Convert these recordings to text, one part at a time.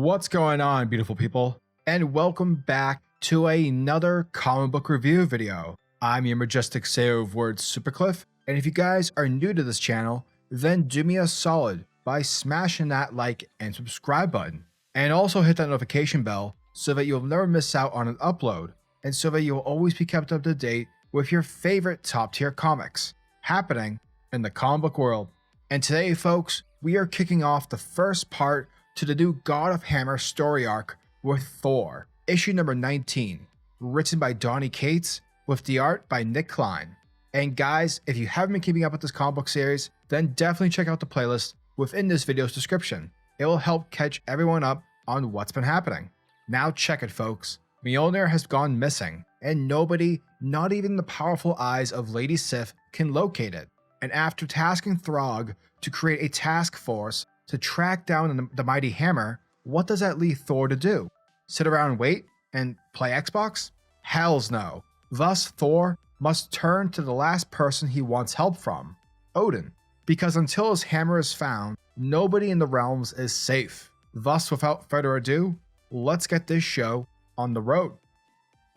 What's going on, beautiful people? And welcome back to another comic book review video. I'm your majestic sayer of words, SuperCliff, and if you guys are new to this channel, then do me a solid by smashing that like and subscribe button. And also hit that notification bell so that you'll never miss out on an upload, and so that you'll always be kept up to date with your favorite top tier comics happening in the comic book world. And today, folks, we are kicking off the first part to the new God of Hammer story arc with Thor, issue number 19, written by Donny Cates with the art by Nic Klein. And guys, if you haven't been keeping up with this comic book series, then definitely check out the playlist within this video's description. It will help catch everyone up on what's been happening. Now check it, folks. Mjolnir has gone missing, and nobody, not even the powerful eyes of Lady Sif, can locate it. And after tasking Throg to create a task force to track down the mighty hammer, what does that leave Thor to do? Sit around and wait and play Xbox? Hells no. Thus, Thor must turn to the last person he wants help from, Odin, because until his hammer is found, nobody in the realms is safe. Thus, without further ado, let's get this show on the road.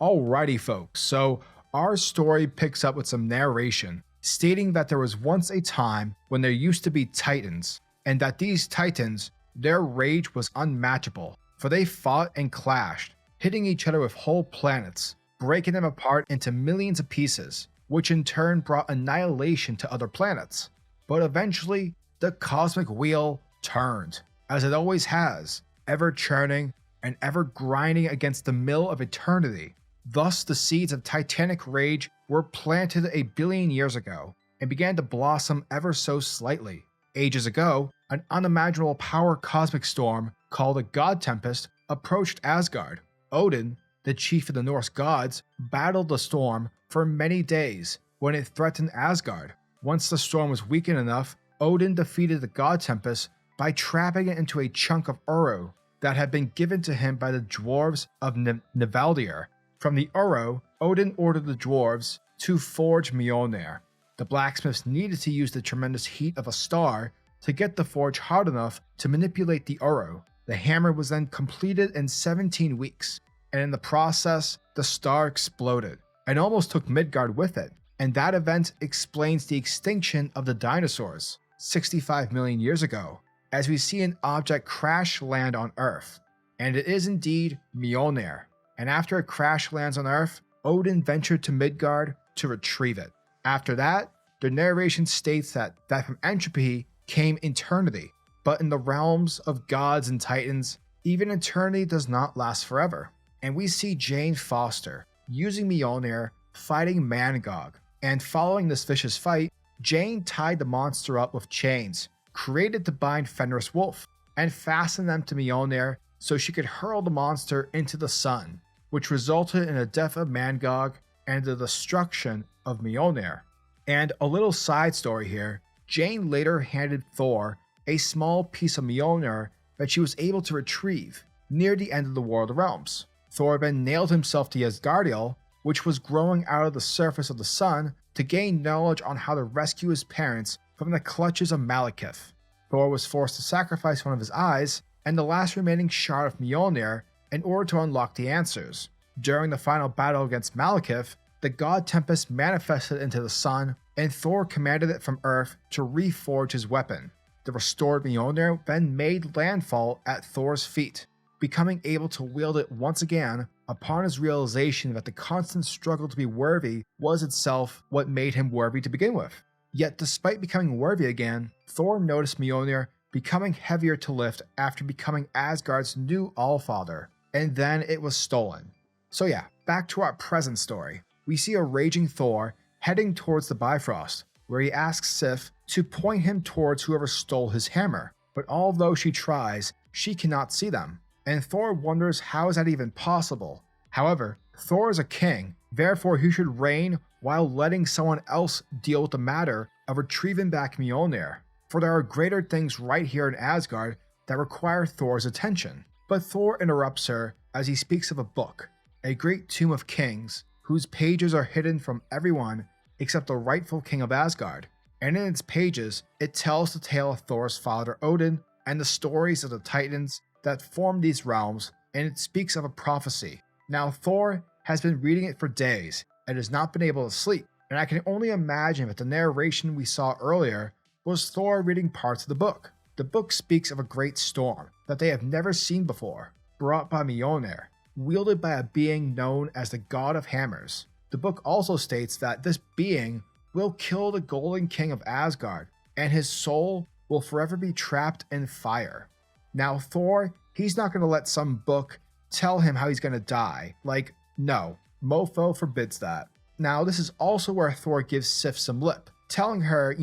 Alrighty, folks, so our story picks up with some narration stating that there was once a time when there used to be titans, and that these titans, their rage was unmatchable, for they fought and clashed, hitting each other with whole planets, breaking them apart into millions of pieces, which in turn brought annihilation to other planets. But eventually, the cosmic wheel turned, as it always has, ever churning and ever grinding against the mill of eternity. Thus, the seeds of titanic rage were planted a billion years ago, and began to blossom ever so slightly. Ages ago, an unimaginable power cosmic storm called a god tempest approached Asgard. Odin, the chief of the Norse gods, battled the storm for many days when it threatened Asgard. Once the storm was weakened enough, Odin defeated the god tempest by trapping it into a chunk of Uro that had been given to him by the dwarves of Nvaldir. From the Uro, Odin ordered the dwarves to forge Mjolnir. The blacksmiths needed to use the tremendous heat of a star to get the forge hot enough to manipulate the Uro. The hammer was then completed in 17 weeks, and in the process, the star exploded and almost took Midgard with it. And that event explains the extinction of the dinosaurs 65 million years ago, as we see an object crash land on Earth. And it is indeed Mjolnir. And after it crash lands on Earth, Odin ventured to Midgard to retrieve it. After that, the narration states that from entropy came eternity, but in the realms of gods and titans, even eternity does not last forever. And we see Jane Foster using Mjolnir fighting Mangog, and following this vicious fight, Jane tied the monster up with chains created to bind Fenris Wolf, and fastened them to Mjolnir so she could hurl the monster into the sun, which resulted in the death of Mangog and the destruction of Mjolnir. And a little side story here, Jane later handed Thor a small piece of Mjolnir that she was able to retrieve near the end of the War of the Realms. Thor then nailed himself to Asgardiel, which was growing out of the surface of the sun, to gain knowledge on how to rescue his parents from the clutches of Malekith. Thor was forced to sacrifice one of his eyes and the last remaining shard of Mjolnir in order to unlock the answers. During the final battle against Malekith, the god tempest manifested into the sun, and Thor commanded it from Earth to reforge his weapon. The restored Mjolnir then made landfall at Thor's feet, becoming able to wield it once again upon his realization that the constant struggle to be worthy was itself what made him worthy to begin with. Yet despite becoming worthy again, Thor noticed Mjolnir becoming heavier to lift after becoming Asgard's new Allfather, and then it was stolen. So yeah, back to our present story. We see a raging Thor heading towards the Bifrost, where he asks Sif to point him towards whoever stole his hammer, but although she tries, she cannot see them, and Thor wonders how is that even possible. However, Thor is a king, therefore he should reign while letting someone else deal with the matter of retrieving back Mjolnir, for there are greater things right here in Asgard that require Thor's attention. But Thor interrupts her as he speaks of a book, a great tomb of kings, whose pages are hidden from everyone except the rightful king of Asgard, and in its pages, it tells the tale of Thor's father Odin and the stories of the Titans that formed these realms, and it speaks of a prophecy. Now Thor has been reading it for days and has not been able to sleep, and I can only imagine that the narration we saw earlier was Thor reading parts of the book. The book speaks of a great storm that they have never seen before, brought by Mjolnir, wielded by a being known as the God of Hammers. The book also states that this being will kill the Golden King of Asgard, and his soul will forever be trapped in fire. Now Thor, he's not going to let some book tell him how he's going to die. Like, no, mofo forbids that. Now this is also where Thor gives Sif some lip, telling her,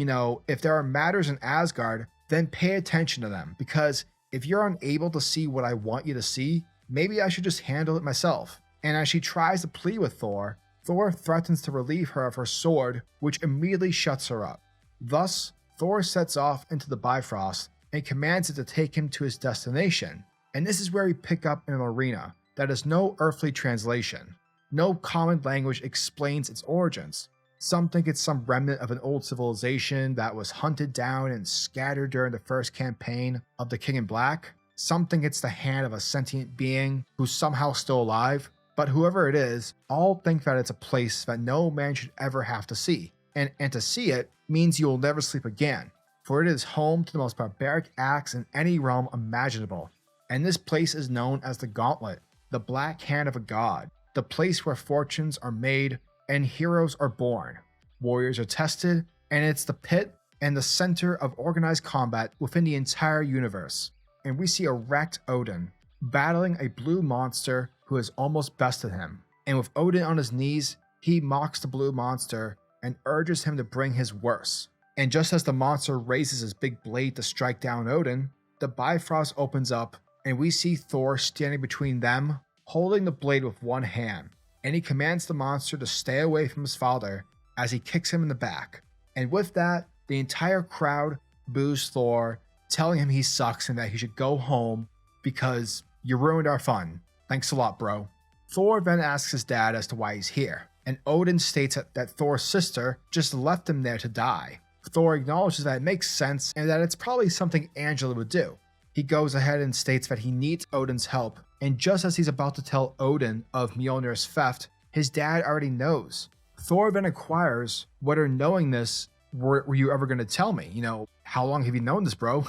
if there are matters in Asgard, then pay attention to them, because if you're unable to see what I want you to see, maybe I should just handle it myself. And as she tries to plead with Thor, Thor threatens to relieve her of her sword, which immediately shuts her up. Thus, Thor sets off into the Bifrost and commands it to take him to his destination. And this is where we pick up in an arena that has no earthly translation. No common language explains its origins. Some think it's some remnant of an old civilization that was hunted down and scattered during the first campaign of the King in Black. Some think it's the hand of a sentient being who's somehow still alive. But whoever it is, all think that it's a place that no man should ever have to see. And to see it means you will never sleep again, for it is home to the most barbaric acts in any realm imaginable. And this place is known as the Gauntlet, the black hand of a god, the place where fortunes are made and heroes are born. Warriors are tested, and it's the pit and the center of organized combat within the entire universe. And we see a wrecked Odin battling a blue monster who has almost bested him. And with Odin on his knees, he mocks the blue monster and urges him to bring his worst. And just as the monster raises his big blade to strike down Odin, the Bifrost opens up and we see Thor standing between them, holding the blade with one hand. And he commands the monster to stay away from his father as he kicks him in the back. And with that, the entire crowd boos Thor, telling him he sucks and that he should go home because you ruined our fun. Thanks a lot, bro. Thor then asks his dad as to why he's here, and Odin states that Thor's sister just left him there to die. Thor acknowledges that it makes sense and that it's probably something Angela would do. He goes ahead and states that he needs Odin's help, and just as he's about to tell Odin of Mjolnir's theft, his dad already knows. Thor then inquires whether knowing this, were you ever going to tell me? How long have you known this, bro?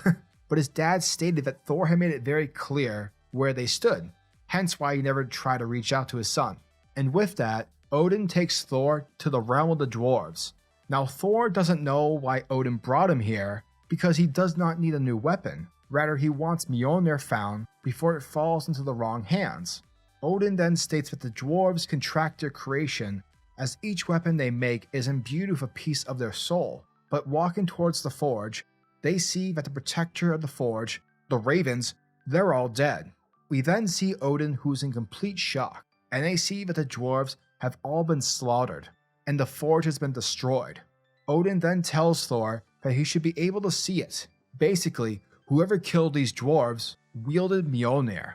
But his dad stated that Thor had made it very clear where they stood, hence why he never tried to reach out to his son. And with that, Odin takes Thor to the realm of the dwarves. Now Thor doesn't know why Odin brought him here, because he does not need a new weapon. Rather, he wants Mjolnir found before it falls into the wrong hands. Odin then states that the dwarves can track their creation, as each weapon they make is imbued with a piece of their soul. But walking towards the forge, they see that the protector of the forge, the ravens, they're all dead. We then see Odin, who's in complete shock, and they see that the dwarves have all been slaughtered, and the forge has been destroyed. Odin then tells Thor that he should be able to see it. Basically, whoever killed these dwarves wielded Mjolnir.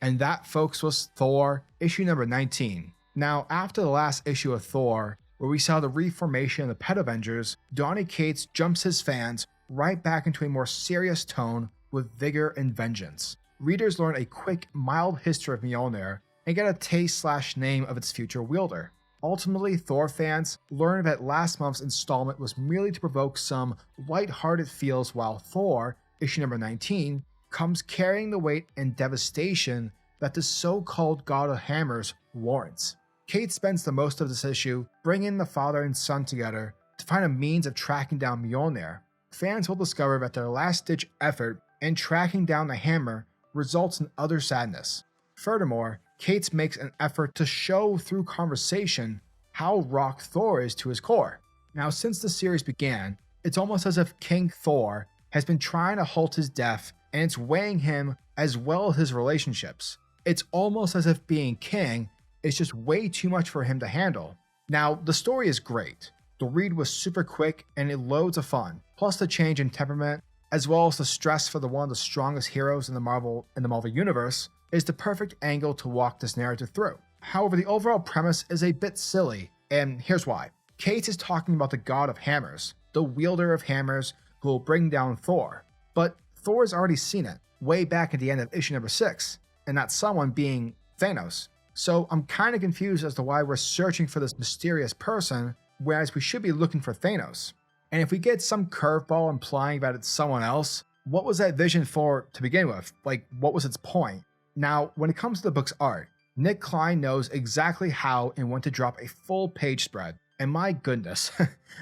And that, folks, was Thor, issue number 19. Now, after the last issue of Thor, where we saw the reformation of the Pet Avengers, Donny Cates jumps his fans right back into a more serious tone with vigor and vengeance. Readers learn a quick, mild history of Mjolnir and get a taste/name of its future wielder. Ultimately, Thor fans learn that last month's installment was merely to provoke some light-hearted feels, while Thor, issue number 19, comes carrying the weight and devastation that the so-called God of Hammers warrants. Kate spends the most of this issue bringing the father and son together to find a means of tracking down Mjolnir. Fans will discover that their last-ditch effort in tracking down the hammer results in utter sadness. Furthermore, Kate makes an effort to show through conversation how rock Thor is to his core. Now, since the series began, it's almost as if King Thor has been trying to halt his death, and it's weighing him as well as his relationships. It's almost as if being king is just way too much for him to handle. Now, the story is great. The read was super quick and it loads of fun, plus the change in temperament, as well as the stress for one of the strongest heroes in the Marvel universe, is the perfect angle to walk this narrative through. However, the overall premise is a bit silly, and here's why. Kate is talking about the God of Hammers, the wielder of hammers who will bring down Thor, but Thor's already seen it. way back at the end of issue number 6, and that someone being Thanos. So I'm kind of confused as to why we're searching for this mysterious person, whereas we should be looking for Thanos. And if we get some curveball implying that it's someone else, what was that vision for to begin with? Like, what was its point? Now, when it comes to the book's art, Nic Klein knows exactly how and when to drop a full page spread. And my goodness,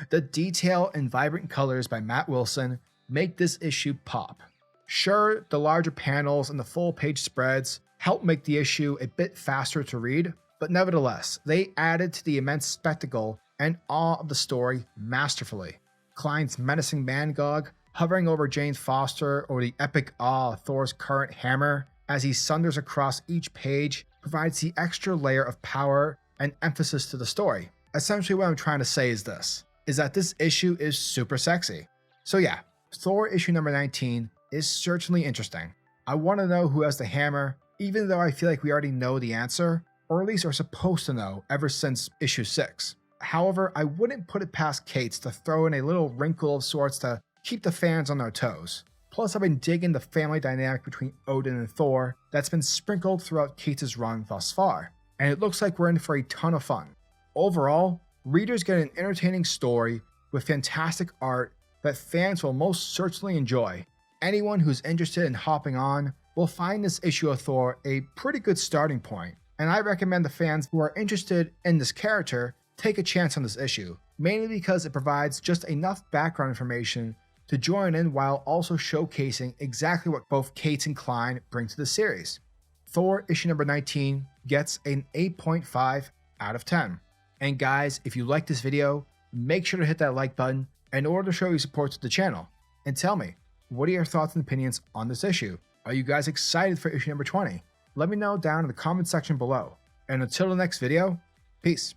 the detail and vibrant colors by Matt Wilson make this issue pop. Sure, the larger panels and the full page spreads help make the issue a bit faster to read, but nevertheless, they added to the immense spectacle and awe of the story masterfully. Klein's menacing Mangog hovering over Jane Foster, or the epic awe of Thor's current hammer as he sunders across each page, provides the extra layer of power and emphasis to the story. Essentially what I'm trying to say is that this issue is super sexy. So yeah, Thor issue number 19 is certainly interesting. I want to know who has the hammer, even though I feel like we already know the answer, or at least are supposed to know ever since issue 6. However, I wouldn't put it past Cates to throw in a little wrinkle of sorts to keep the fans on their toes. Plus, I've been digging the family dynamic between Odin and Thor that's been sprinkled throughout Cates' run thus far, and it looks like we're in for a ton of fun. Overall, readers get an entertaining story with fantastic art that fans will most certainly enjoy. Anyone who's interested in hopping on will find this issue of Thor a pretty good starting point, and I recommend the fans who are interested in this character take a chance on this issue, mainly because it provides just enough background information to join in while also showcasing exactly what both Cates and Klein bring to the series. Thor issue number 19 gets an 8.5 out of 10. And guys, if you like this video, make sure to hit that like button in order to show your support to the channel. And tell me, what are your thoughts and opinions on this issue? Are you guys excited for issue number 20? Let me know down in the comment section below. And until the next video, peace.